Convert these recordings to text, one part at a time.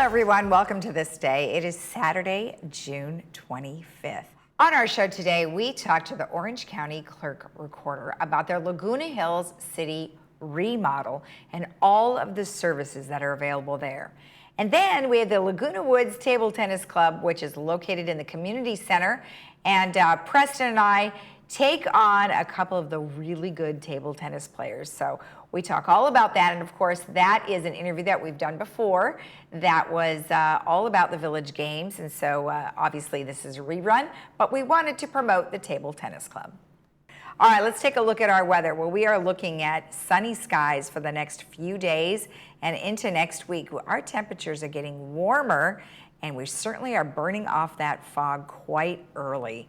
everyone, welcome to This Day. It is Saturday, June 25th. On our show today, we talked to the Orange County Clerk Recorder about their Laguna Hills City remodel and all of the services that are available there. And then we have the Laguna Woods Table Tennis Club, which is located in the community center. And Preston and I take on a couple of the really good table tennis players. So we talk all about that. And of course, that is an interview that we've done before that was all about the Village Games. And so obviously this is a rerun, but we wanted to promote the Table Tennis Club. All right, let's take a look at our weather. Well, we are looking at sunny skies for the next few days and into next week. Our temperatures are getting warmer, and we certainly are burning off that fog quite early.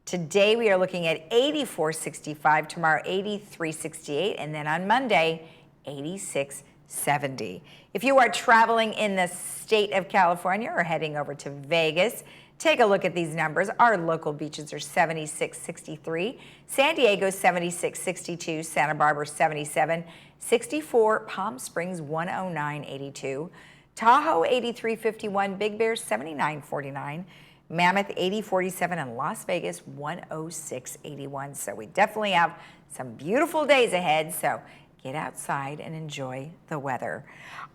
Today, we are looking at 84.65, tomorrow 83.68, and then on Monday, 86.70. If you are traveling in the state of California or heading over to Vegas, take a look at these numbers. Our local beaches are 76.63, San Diego 76.62, Santa Barbara 77.64, Palm Springs 109.82, Tahoe 83.51, Big Bear 79.49, Mammoth 80.47, and Las Vegas 106.81. So we definitely have some beautiful days ahead. So get outside and enjoy the weather.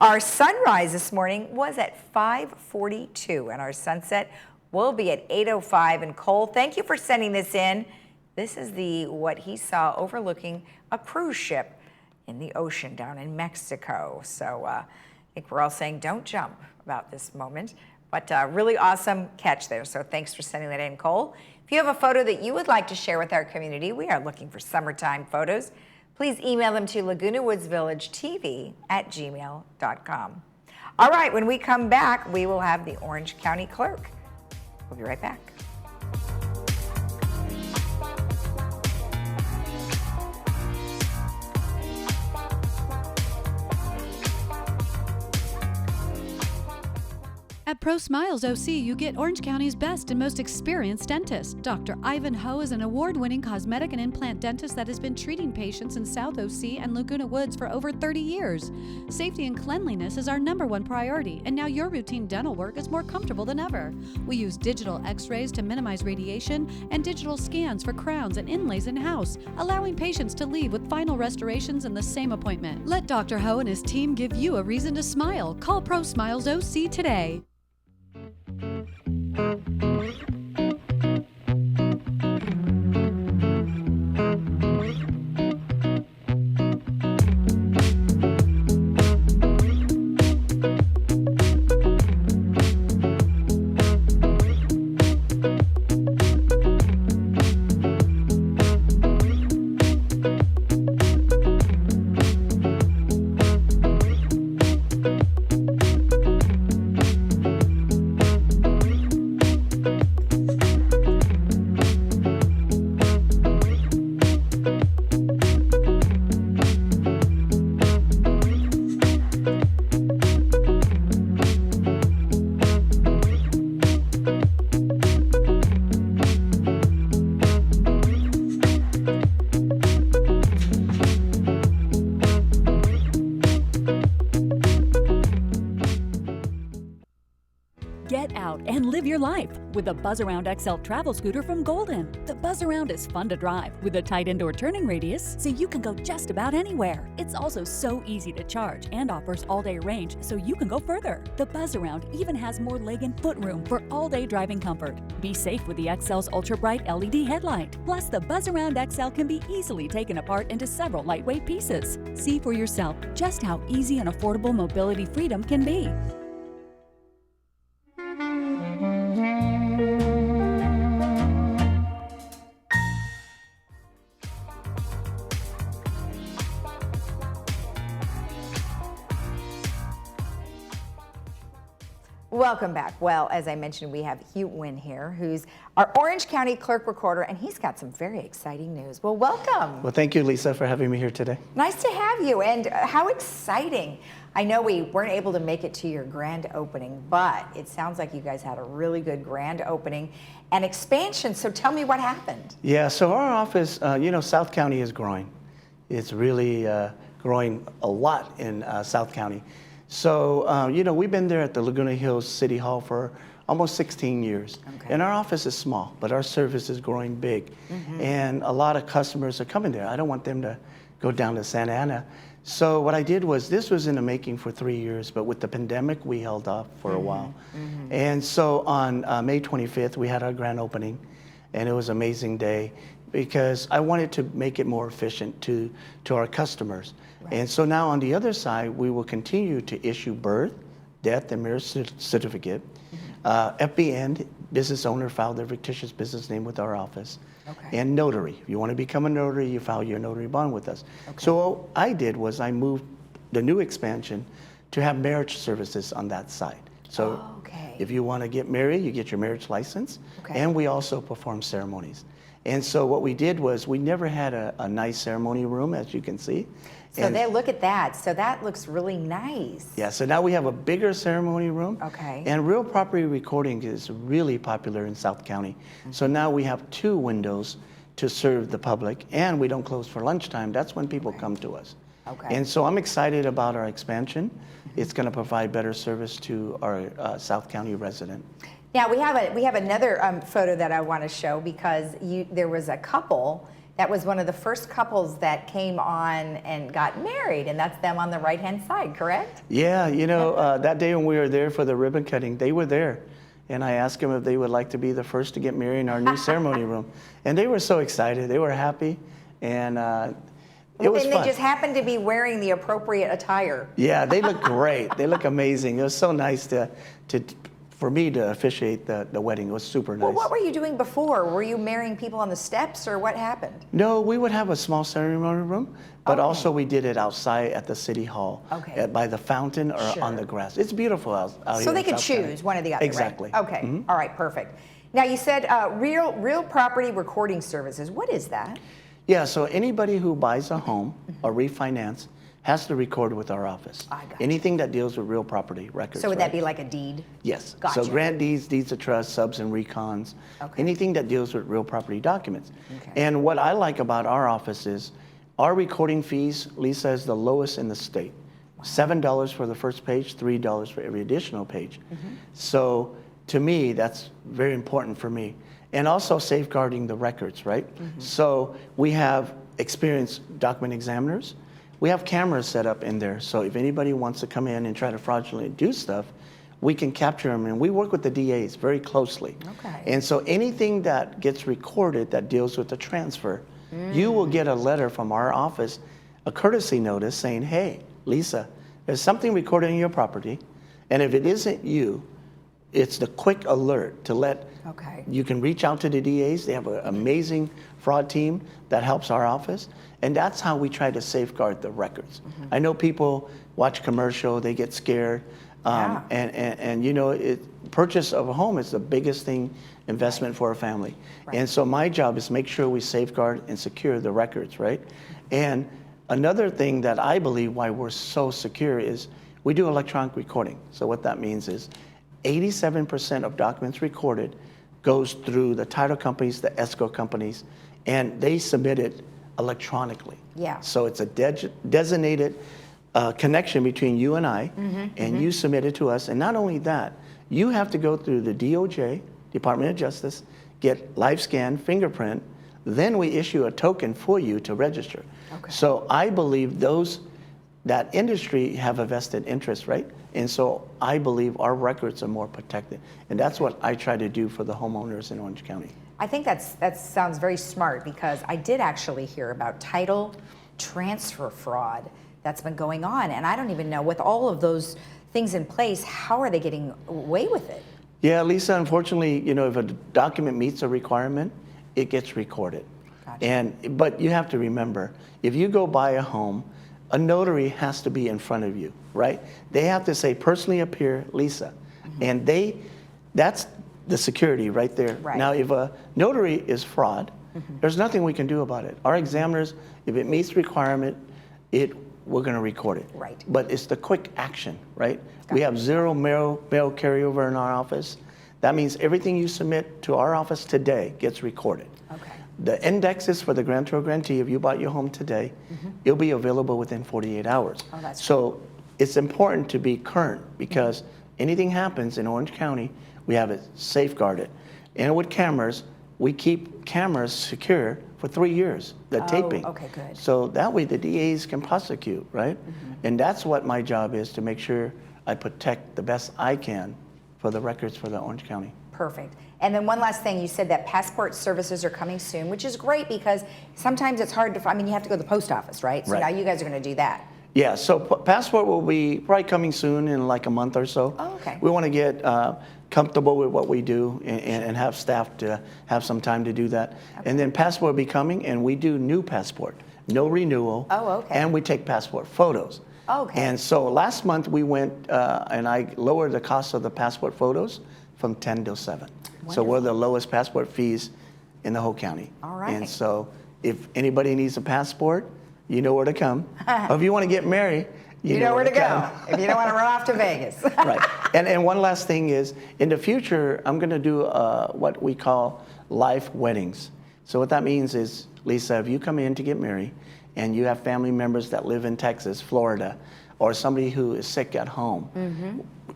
Our sunrise this morning was at 5:42, and our sunset will be at 8:05. And Cole, thank you for sending this in. This is what he saw overlooking a cruise ship in the ocean down in Mexico. So I think we're all saying don't jump about this moment, but really awesome catch there. So thanks for sending that in, Cole. If you have a photo that you would like to share with our community, we are looking for summertime photos. Please email them to lagunawoodsvillagetv@gmail.com. All right, when we come back, we will have the Orange County Clerk. We'll be right back. At Pro Smiles OC, you get Orange County's best and most experienced dentist. Dr. Ivan Ho is an award-winning cosmetic and implant dentist that has been treating patients in South OC and Laguna Woods for over 30 years. Safety and cleanliness is our #1 priority, and now your routine dental work is more comfortable than ever. We use digital x-rays to minimize radiation and digital scans for crowns and inlays in-house, allowing patients to leave with final restorations in the same appointment. Let Dr. Ho and his team give you a reason to smile. Call Pro Smiles OC today. Get out and live your life with the Buzz Around XL travel scooter from Golden. The Buzz Around is fun to drive with a tight indoor turning radius, so you can go just about anywhere. It's also so easy to charge and offers all-day range, so you can go further. The Buzz Around even has more leg and foot room for all-day driving comfort. Be safe with the XL's ultra-bright LED headlight. Plus, the Buzz Around XL can be easily taken apart into several lightweight pieces. See for yourself just how easy and affordable mobility freedom can be. Welcome back. Well, as I mentioned, we have Hugh Wynn here, who's our Orange County Clerk Recorder, and he's got some very exciting news. Well, welcome. Well, thank you, Lisa, for having me here today. Nice to have you, and how exciting. I know we weren't able to make it to your grand opening, but it sounds like you guys had a really good grand opening and expansion, so tell me what happened. Yeah, so our office, South County is growing. It's really growing a lot in South County. So, we've been there at the Laguna Hills City Hall for almost 16 years. Okay. And our office is small, but our service is growing big. And a lot of customers are coming there. I don't want them to go down to Santa Ana. So what I did was, this was in the making for 3 years, but with the pandemic, we held off for a while. And so on May 25th, we had our grand opening, and it was an amazing day because I wanted to make it more efficient to our customers. Right. And so now on the other side, we will continue to issue birth, death, and marriage certificate. FBN, business owner, filed their fictitious business name with our office. Okay. And notary. If you want to become a notary, you file your notary bond with us. Okay. So what I did was I moved the new expansion to have marriage services on that side. So Okay. if you want to get married, you get your marriage license. Okay. And we also perform ceremonies. And so what we did was, we never had a nice ceremony room, as you can see. So look at that. So that looks really nice. Yeah, so now we have a bigger ceremony room. Okay. And real property recording is really popular in South County. So now we have 2 windows to serve the public, and we don't close for lunchtime. That's when people come to us. Okay. And so I'm excited about our expansion. It's going to provide better service to our South County resident. Now we have another photo that I want to show, because there was a couple that was one of the first couples that came on and got married, and that's them on the right-hand side, correct? Yeah, that day when we were there for the ribbon cutting, they were there. And I asked them if they would like to be the first to get married in our new ceremony room. And they were so excited. They were happy. And it was fun. And they just happened to be wearing the appropriate attire. Yeah, they look great. They look amazing. It was so nice for me to officiate the wedding. It was super nice. Well, what were you doing before? Were you marrying people on the steps, or what happened? No, we would have a small ceremony room, but Okay. also we did it outside at the city hall, Okay. by the fountain or Sure. on the grass. It's beautiful out here. So they in could South County. choose one or the other, Exactly. right? Okay, all right, perfect. Now you said real property recording services. What is that? Yeah, so anybody who buys a home or refinance has to record with our office. I got you. Anything that deals with real property records. So would that right? be like a deed? Yes. Gotcha. So grant deeds, deeds of trust, subs and recons, Okay. anything that deals with real property documents. Okay. And what I like about our office is our recording fees, Lisa, is the lowest in the state. $7 for the first page, $3 for every additional page. So to me, that's very important for me. And also safeguarding the records, right? So we have experienced document examiners. We have cameras set up in there, so if anybody wants to come in and try to fraudulently do stuff, we can capture them, and we work with the DAs very closely. Okay. And so anything that gets recorded that deals with the transfer, you will get a letter from our office, a courtesy notice saying, hey, Lisa, there's something recorded in your property, and if it isn't you, it's the quick alert to let, Okay. you can reach out to the DAs. They have an amazing fraud team that helps our office. And that's how we try to safeguard the records. I know people watch commercial, they get scared. Yeah. And purchase of a home is the biggest investment for a family. Right. And so my job is make sure we safeguard and secure the records, right? And another thing that I believe why we're so secure is we do electronic recording. So what that means is 87% of documents recorded goes through the title companies, the escrow companies, and they submit it electronically. Yeah. So it's a designated connection between you and I, and you submit it to us. And not only that, you have to go through the DOJ, Department of Justice, get live scan, fingerprint, then we issue a token for you to register. Okay. So I believe that industry have a vested interest, right? And so I believe our records are more protected. And that's what I try to do for the homeowners in Orange County. I think that sounds very smart, because I did actually hear about title transfer fraud that's been going on, and I don't even know, with all of those things in place, how are they getting away with it? Yeah, Lisa, unfortunately, if a document meets a requirement, it gets recorded. Gotcha. But you have to remember, if you go buy a home, a notary has to be in front of you, right? They have to say, personally appear, Lisa. And that's the security right there. Right. Now, if a notary is fraud, there's nothing we can do about it. Our examiners, if it meets requirement, we're going to record it. Right. But it's the quick action, right? We have zero mail carryover in our office. That means everything you submit to our office today gets recorded. Okay. The indexes for the grantor grantee, if you bought your home today, it'll be available within 48 hours. Oh, that's so it's important to be current because anything happens in Orange County, we have it safeguarded. And with cameras, we keep cameras secure for 3 years, the taping. Okay, good. So that way the DAs can prosecute, right? And that's what my job is, to make sure I protect the best I can for the records for the Orange County. Perfect. And then one last thing, you said that passport services are coming soon, which is great because sometimes it's hard to find. I mean, you have to go to the post office, right? So Right. now you guys are going to do that. Yeah, so passport will be probably coming soon in like a month or so. Oh, okay. We want to get comfortable with what we do and have staff to have some time to do that. Okay. And then passport will be coming, and we do new passport, no renewal. Oh, okay. And we take passport photos. Okay. And so last month we went and I lowered the cost of the passport photos from 10 to 7. So we're the lowest passport fees in the whole county. All right. And so if anybody needs a passport, you know where to come. Or if you want to get married, you know where to go. If you don't want to run off to Vegas. Right. And one last thing is, in the future, I'm going to do what we call life weddings. So what that means is, Lisa, if you come in to get married and you have family members that live in Texas, Florida, or somebody who is sick at home,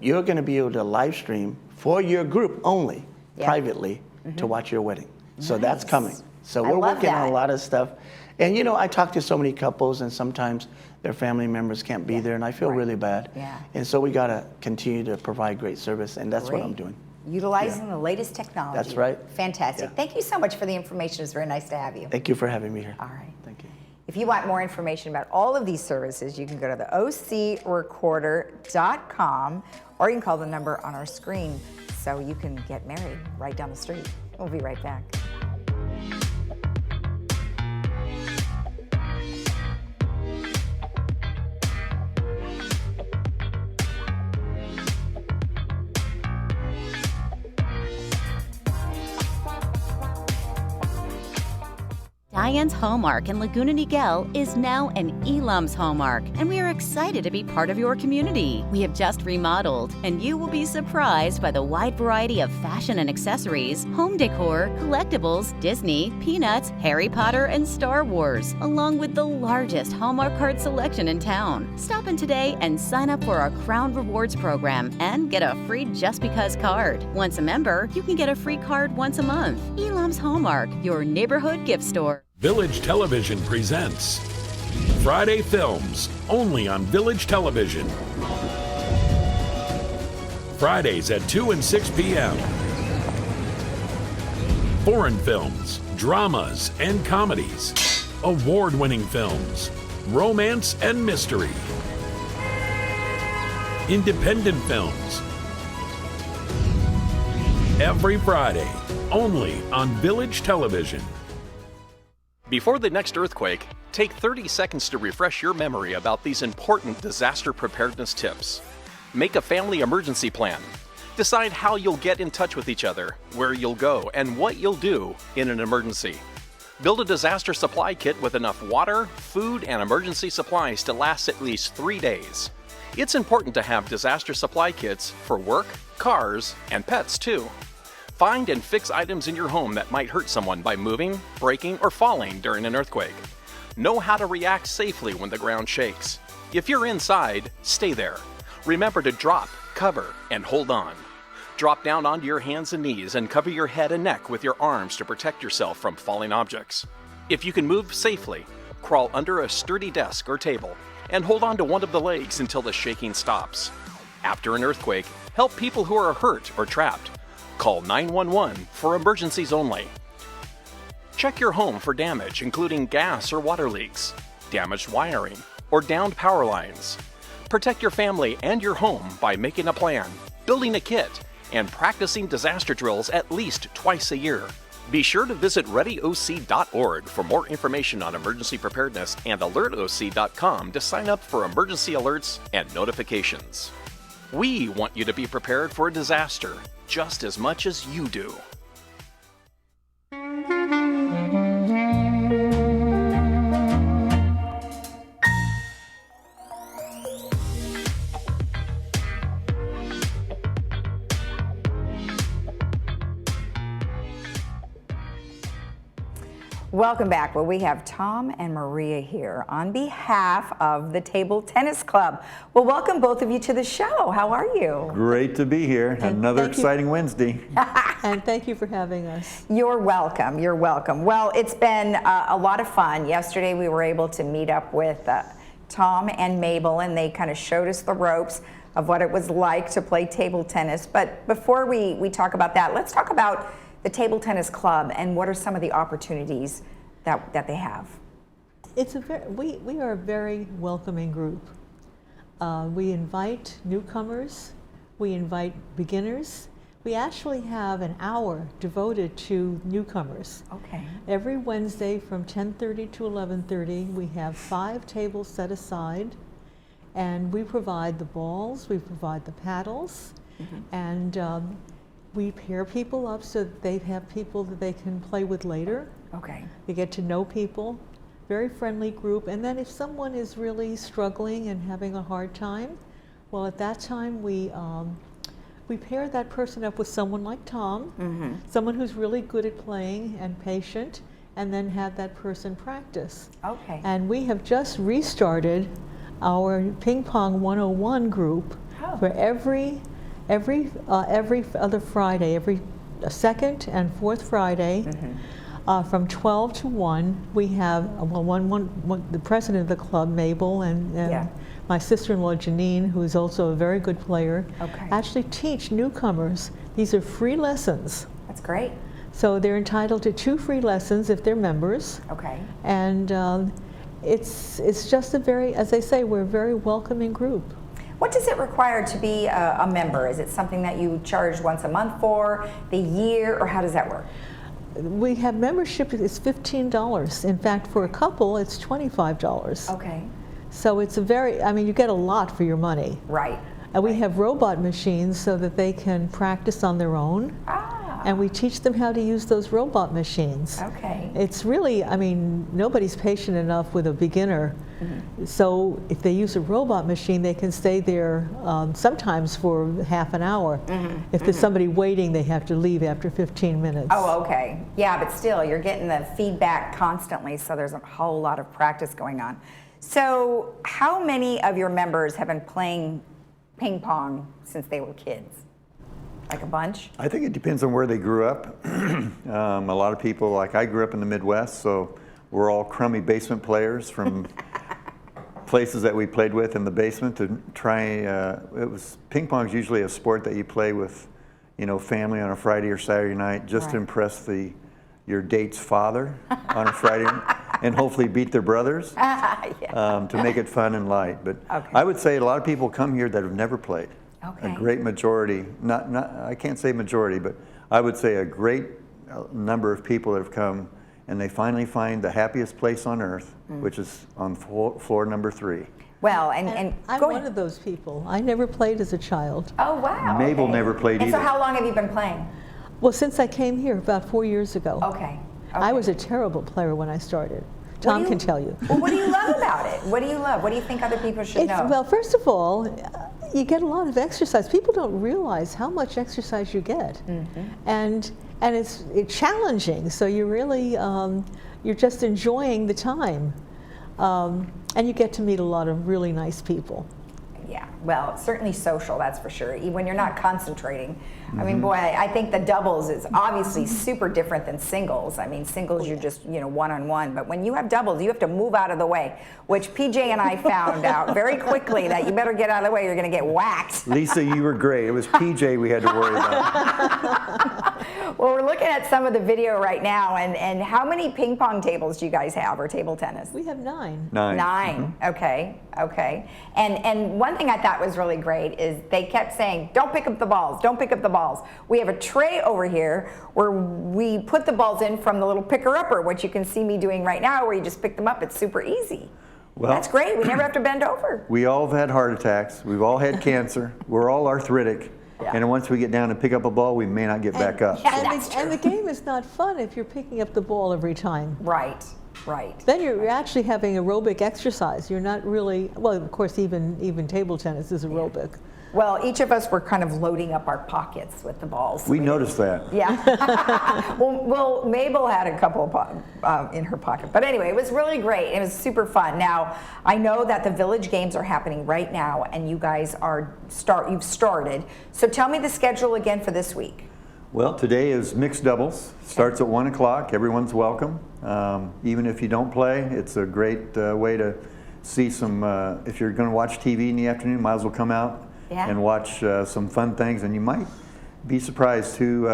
you're going to be able to live stream for your group only, privately, to watch your wedding. So that's coming. So I we're love working on that. a lot of stuff. And you know, I talk to so many couples, and sometimes their family members can't be there, and I feel really bad. Yeah. And so we got to continue to provide great service, and that's what I'm Great. doing. Utilizing the latest technology. That's right. Fantastic. Yeah. Thank you so much for the information. It's very nice to have you. Thank you for having me here. All right. Thank you. If you want more information about all of these services, you can go to the ocrecorder.com, or you can call the number on our screen so you can get married right down the street. We'll be right back. Diane's Hallmark in Laguna Niguel is now an Elam's Hallmark, and we are excited to be part of your community. We have just remodeled, and you will be surprised by the wide variety of fashion and accessories, home decor, collectibles, Disney, Peanuts, Harry Potter, and Star Wars, along with the largest Hallmark card selection in town. Stop in today and sign up for our Crown Rewards program and get a free Just Because card. Once a member, you can get a free card once a month. Elam's Hallmark, your neighborhood gift store. Village Television presents Friday Films, only on Village Television. Fridays at 2 and 6 p.m. Foreign films, dramas, and comedies. Award-winning films, romance and mystery. Independent films. Every Friday, only on Village Television. Before the next earthquake, take 30 seconds to refresh your memory about these important disaster preparedness tips. Make a family emergency plan. Decide how you'll get in touch with each other, where you'll go, and what you'll do in an emergency. Build a disaster supply kit with enough water, food, and emergency supplies to last at least 3 days. It's important to have disaster supply kits for work, cars, and pets too. Find and fix items in your home that might hurt someone by moving, breaking, or falling during an earthquake. Know how to react safely when the ground shakes. If you're inside, stay there. Remember to drop, cover, and hold on. Drop down onto your hands and knees and cover your head and neck with your arms to protect yourself from falling objects. If you can move safely, crawl under a sturdy desk or table and hold on to one of the legs until the shaking stops. After an earthquake, help people who are hurt or trapped. Call 911 for emergencies only. Check your home for damage, including gas or water leaks, damaged wiring, or downed power lines. Protect your family and your home by making a plan, building a kit, and practicing disaster drills at least twice a year. Be sure to visit readyoc.org for more information on emergency preparedness and alertoc.com to sign up for emergency alerts and notifications. We want you to be prepared for a disaster just as much as you do. Welcome back. Well, we have Tom and Maria here on behalf of the Table Tennis Club. Well, welcome both of you to the show. How are you? Great to be here. Another thank you. exciting Wednesday. And thank you for having us. You're welcome. You're welcome. Well, it's been a lot of fun. Yesterday we were able to meet up with Tom and Mabel, and they kind of showed us the ropes of what it was like to play table tennis. But before we talk about that, let's talk about the Table Tennis Club and what are some of the opportunities that they have. We are a very welcoming group. We invite newcomers. We invite beginners. We actually have an hour devoted to newcomers. Okay. Every Wednesday from 10:30 to 11:30, we have 5 tables set aside, and we provide the balls, we provide the paddles, and we pair people up so that they have people that they can play with later. Okay. They get to know people. Very friendly group. And then if someone is really struggling and having a hard time, well, at that time we pair that person up with someone like Tom, someone who's really good at playing and patient, and then have that person practice. Okay. And we have just restarted our Ping Pong 101 group for every other Friday, every second and fourth Friday, from 12 to 1. We have the president of the club, Mabel, and my sister-in-law Janine, who is also a very good player, actually teach newcomers. These are free lessons. That's great. So they're entitled to 2 free lessons if they're members. Okay. And it's just a very, as I say, we're a very welcoming group. What does it require to be a member? Is it something that you charge once a month for, the year, or how does that work? We have membership is $15. In fact, for a couple, it's $25. Okay. So it's you get a lot for your money. Right. And we have robot machines so that they can practice on their own. And we teach them how to use those robot machines. Okay. It's really, nobody's patient enough with a beginner. So if they use a robot machine, they can stay there sometimes for half an hour. If there's somebody waiting, they have to leave after 15 minutes. Oh, okay. Yeah, but still, you're getting the feedback constantly, so there's a whole lot of practice going on. So how many of your members have been playing ping pong since they were kids? Like a bunch? I think it depends on where they grew up. A lot of people, like I grew up in the Midwest, so we're all crummy basement players from places that we played with in the basement to try. Ping pong is usually a sport that you play with, family on a Friday or Saturday night, just to impress your date's father on a Friday, and hopefully beat their brothers to make it fun and light. But I would say a lot of people come here that have never played. Okay. A great majority, I can't say majority, but I would say a great number of people that have come, and they finally find the happiest place on earth, which is on floor number 3. Well, and I'm go one ahead. of those people. I never played as a child. Oh, wow. Mabel okay. never played and either. So how long have you been playing? Well, since I came here about 4 years ago. Okay. I was a terrible player when I started. Tom can tell you. Well, what do you love about it? What do you love? What do you think other people should know? Well, first of all, you get a lot of exercise. People don't realize how much exercise you get, and it's challenging. So you really you're just enjoying the time, and you get to meet a lot of really nice people. Yeah, well, certainly social, that's for sure. When you're not concentrating. I mean, boy, I think the doubles is obviously super different than singles. I mean, singles, you're just, one-on-one. But when you have doubles, you have to move out of the way, which PJ and I found out very quickly that you better get out of the way, you're going to get whacked. Lisa, you were great. It was PJ we had to worry about. Well, we're looking at some of the video right now, and how many ping pong tables do you guys have, or table tennis? We have 9. 9. Okay. And one thing I thought was really great is they kept saying, don't pick up the balls, don't pick up the balls. We have a tray over here where we put the balls in from the little picker-upper, which you can see me doing right now, where you just pick them up. It's super easy. Well, that's great. We never have to bend over. We all have had heart attacks. We've all had cancer. We're all arthritic. Yeah. And once we get down and pick up a ball, we may not get back up. And the game is not fun if you're picking up the ball every time. Right. Then you're actually having aerobic exercise. You're not really, well, of course, even table tennis is aerobic. Well, each of us were kind of loading up our pockets with the balls. We noticed that. Yeah. well, Mabel had a couple in her pocket. But anyway, it was really great. It was super fun. Now, I know that the Village Games are happening right now, and you guys you've started. So tell me the schedule again for this week. Well, today is mixed doubles. Starts at 1 o'clock. Everyone's welcome. Even if you don't play, it's a great way to see some, if you're going to watch TV in the afternoon, might as well come out and watch some fun things. And you might be surprised too.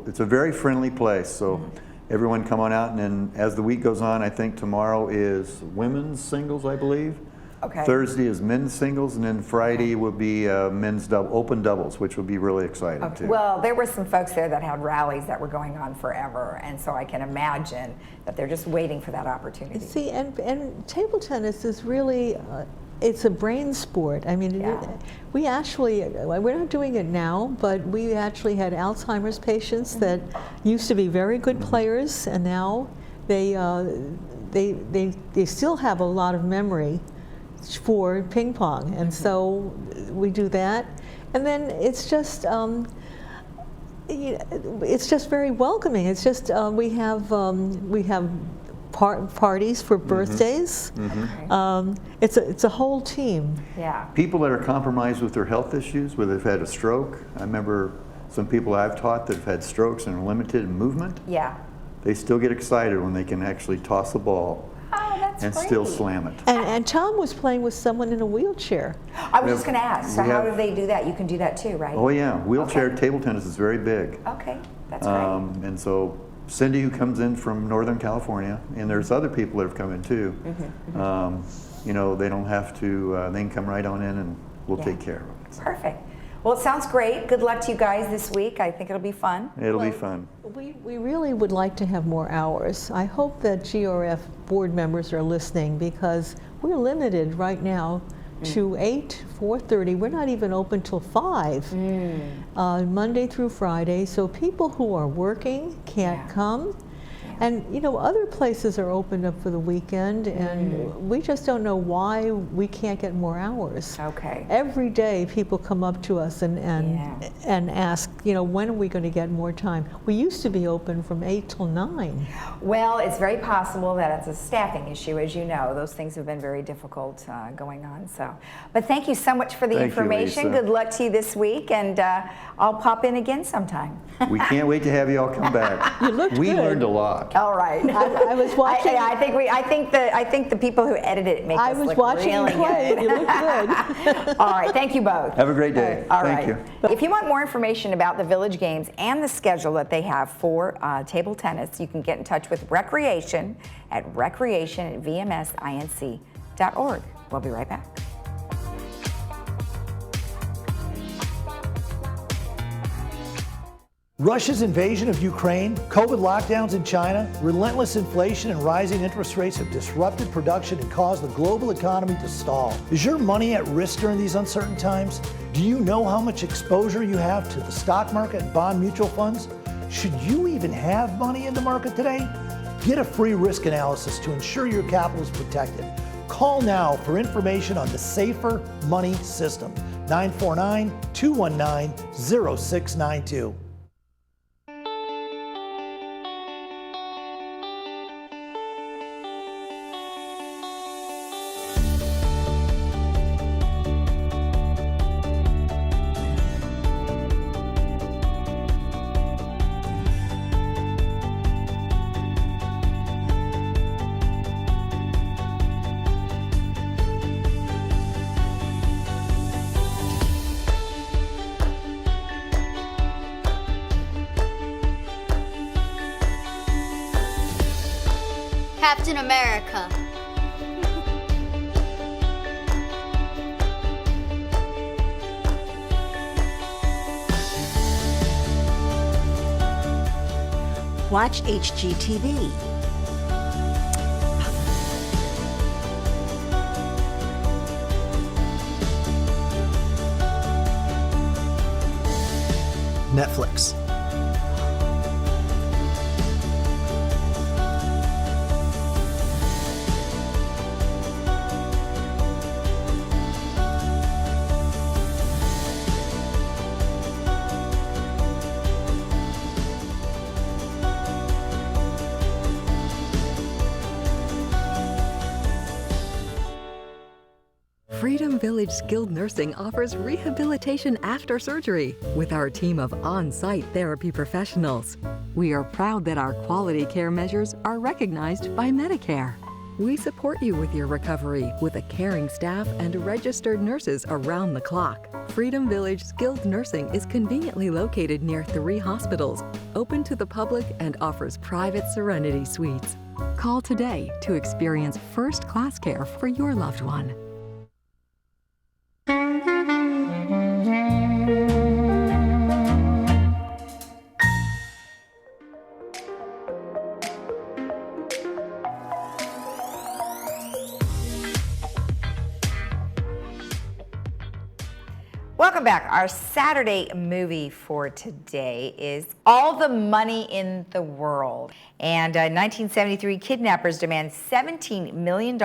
It's a very friendly place. So everyone come on out. And then as the week goes on, I think tomorrow is women's singles, I believe. Okay. Thursday is men's singles, and then Friday will be men's open doubles, which will be really exciting too. Well, there were some folks there that had rallies that were going on forever, and so I can imagine that they're just waiting for that opportunity. See, and table tennis is really, it's a brain sport. I mean, we actually, we're not doing it now, but we actually had Alzheimer's patients that used to be very good players, and now they still have a lot of memory for ping pong, and so we do that, and then it's just very welcoming. It's just we have parties for birthdays. It's a whole team. Yeah. People that are compromised with their health issues, whether they've had a stroke. I remember some people I've taught that have had strokes and are limited in movement. Yeah. They still get excited when they can actually toss a ball and great. still slam it. And Tom was playing with someone in a wheelchair. I was just going to ask, so how do they do that? You can do that too, right? Oh yeah, wheelchair table tennis is very big. Okay, that's great. And so Cindy, who comes in from Northern California, and there's other people that have come in too. You know, they don't have to, they can come right on in and we'll take care of them. Perfect. Well, it sounds great. Good luck to you guys this week. I think it'll be fun. It'll be fun. We really would like to have more hours. I hope that GRF board members are listening, because we're limited right now to 8, 4:30. We're not even open till 5, Monday through Friday. So people who are working can't come. And you know, other places are opened up for the weekend, and we just don't know why we can't get more hours. Okay. Every day people come up to us and ask, you know, when are we going to get more time? We used to be open from 8 till 9. Well, it's very possible that it's a staffing issue, as you know. Those things have been very difficult going on. So, but thank you so much for the information. You, Lisa. Good luck to you this week, and I'll pop in again sometime. We can't wait to have you all come back. You looked We good. learned a lot. All right. I was watching. I think the people who edited it make us look really good. You look good. All right. Thank you both. Have a great day. All Thank right. you. If you want more information about the Village Games and the schedule that they have for table tennis, you can get in touch with Recreation at recreation@vmsinc.org. We'll be right back. Russia's invasion of Ukraine, COVID lockdowns in China, relentless inflation and rising interest rates have disrupted production and caused the global economy to stall. Is your money at risk during these uncertain times? Do you know how much exposure you have to the stock market and bond mutual funds? Should you even have money in the market today? Get a free risk analysis to ensure your capital is protected. Call now for information on the Safer Money System, 949-219-0692. Captain America. Watch HGTV. Netflix. Village Skilled Nursing offers rehabilitation after surgery with our team of on-site therapy professionals. We are proud that our quality care measures are recognized by Medicare. We support you with your recovery with a caring staff and registered nurses around the clock. Freedom Village Skilled Nursing is conveniently located near 3 hospitals, open to the public, and offers private Serenity suites. Call today to experience first-class care for your loved one. Welcome back. Our Saturday movie for today is All the Money in the World. And 1973 kidnappers demand $17 million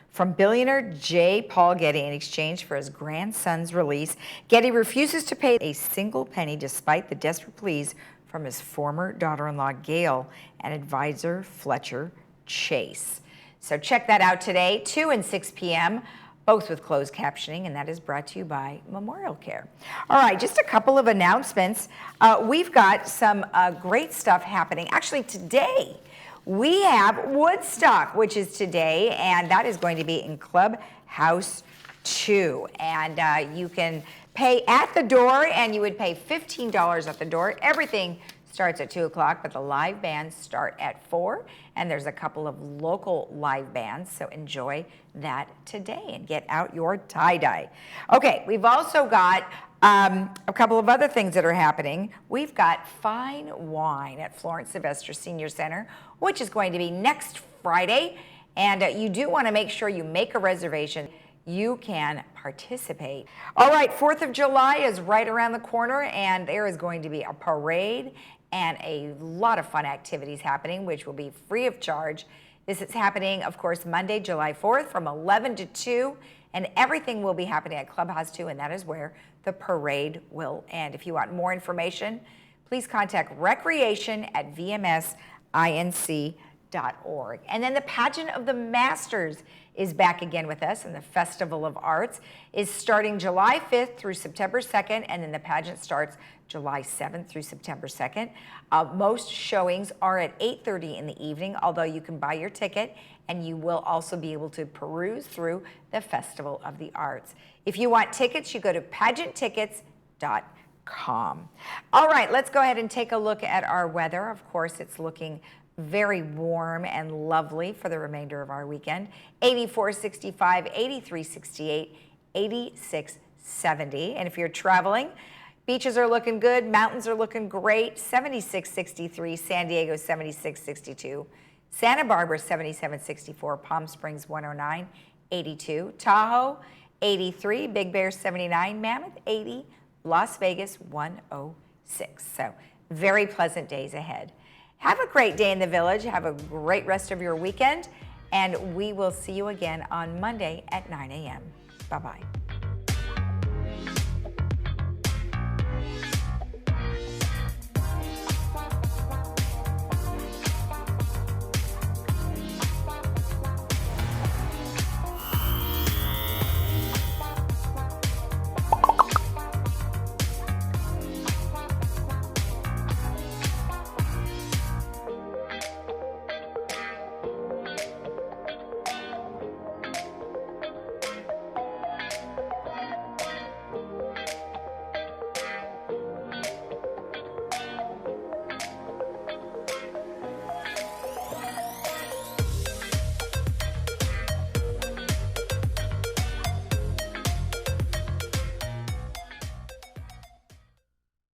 from billionaire J. Paul Getty in exchange for his grandson's release. Getty refuses to pay a single penny despite the desperate pleas from his former daughter-in-law Gail and advisor Fletcher Chase. So check that out today, 2 and 6 p.m., both with closed captioning, and that is brought to you by Memorial Care. All right, just a couple of announcements. We've got some great stuff happening. Actually, today, we have Woodstock, which is today, and that is going to be in Clubhouse 2. And you can pay at the door, and you would pay $15 at the door. Everything starts at 2 o'clock, but the live bands start at 4, and there's a couple of local live bands, so enjoy that today and get out your tie-dye. Okay, we've also got a couple of other things that are happening. We've got fine wine at Florence Sylvester Senior Center, which is going to be next Friday, and you do want to make sure you make a reservation. You can participate. All right, 4th of July is right around the corner, and there is going to be a parade and a lot of fun activities happening, which will be free of charge. This is happening, of course, Monday, July 4th from 11 to 2, and everything will be happening at Clubhouse 2, and that is where the parade will end. If you want more information, please contact recreation@vmsinc.org. And then the Pageant of the Masters is back again with us, and the Festival of Arts is starting July 5th through September 2nd, and then the pageant starts July 7th through September 2nd. Most showings are at 8:30 in the evening, although you can buy your ticket, and you will also be able to peruse through the Festival of the Arts. If you want tickets, you go to pageanttickets.com. All right, let's go ahead and take a look at our weather. Of course, it's looking very warm and lovely for the remainder of our weekend. 84, 65, 83, 68, 86, 70. And if you're traveling, beaches are looking good, mountains are looking great. 76, 63, San Diego 76, 62, Santa Barbara 77, 64, Palm Springs 109, 82, Tahoe 83, Big Bear 79, Mammoth 80, Las Vegas 106. So very pleasant days ahead. Have a great day in the Village. Have a great rest of your weekend, and we will see you again on Monday at 9 a.m. Bye-bye.